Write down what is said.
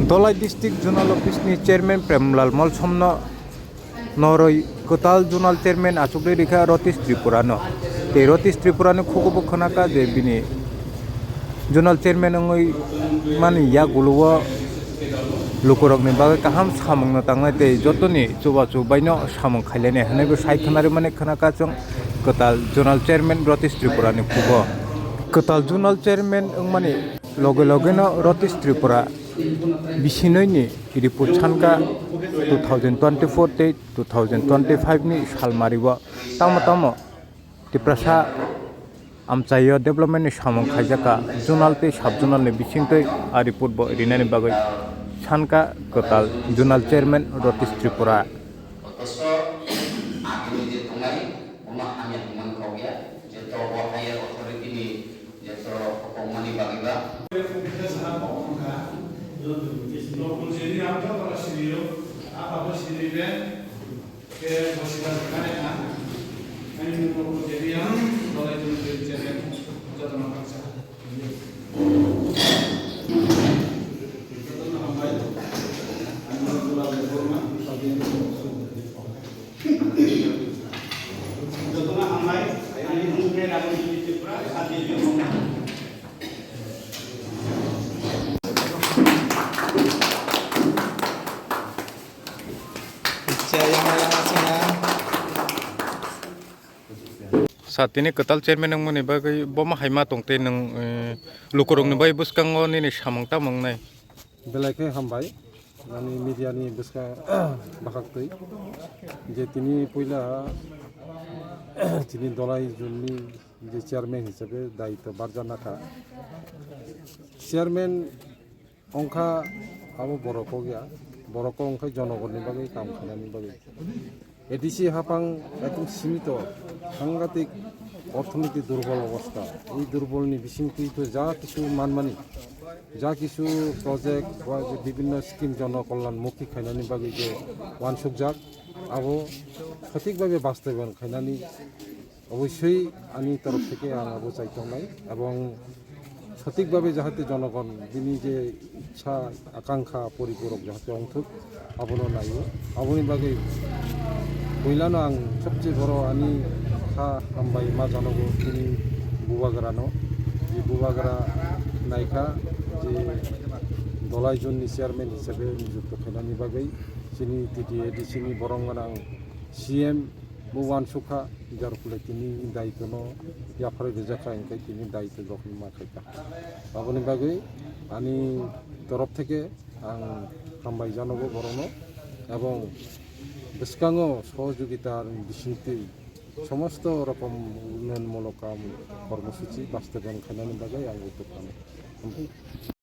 Dolai District Zonal Office ni Chairman Premlal Molsomno Noroi Kotal Zonal Chairman Achukle Rikha Rotis Tripurano te Rotis Tripurano Khukubu Khonaka je bini Zonal Chairman ngoi mani ya guluwa lukurok ni bagai kaham samung no tangai te jotoni chuba chubaino samung khailene hanaibo saikhanari mane khonaka chung Kotal Zonal Chairman Rotis Tripurani khubo Kotal Zonal Chairman mani loge no Rotis Tripura Bisinoini report Chanka 2024 te 2025 ni salmariwa tamo tiprasa amchayo development ni samung khaijaka zonal te sub zonal ni bisingtoi a report bo rinani bagai Chanka Kotal Zonal Chairman Rotis Tripura saat ini Kotal Chairman ng muni bagay boma haima tongte ng lukurong ni bay buskango ni samang tamang nai belai ke hambai nani media ni buska bakak tui je tini puila tini dolai junni je chairman hisabe daito barjana ka chairman ongkha abo boroko gya boroko ongkha jonogon ni bagai kam khanani bagai ADC হাপাং একদম সীমিত সাংঘাতিক অর্থনৈতিক দুর্বল অবস্থা এই দুর্বলনি বিশৃঙ্খলিত যা কিছু মানমানি যা কিছু প্রজেক্ট বা যে বিভিন্ন স্কিম জনকল্যাণমুখী খাইনানি বাকি যে ওয়ানসুক যাক আবো সঠিকভাবে বাস্তবায়ন খাইনানি অবশ্যই আমি তরফ থেকে আবো চাইতাম নাই এবং সঠিকভাবে যাহাতে জনগণ যিনি যে ইচ্ছা আকাঙ্ক্ষা পরিপূরক যাহাতে অংথুক আবনো নাইও আবনি বাকি Poilano ang सबसे boro ani kha hambai ma janogo tini bubagrano je bubagra naika je dolai jonni chairman hisabe nijukto khainani bagai sini TDA sini boronganang CM Buwan Sukha jar kule tini daitono yapare rejaka engkai tini daito jokhin ma khaita aboni bagai ani torof theke ang hambai janogo borono এবং বেসকাঙ্গো সহযোগিতার বিশিংতে সমস্ত রকম উন্নয়নমূলক কর্মসূচি বাস্তবায়ন খানানি বাগাই আয়োজিত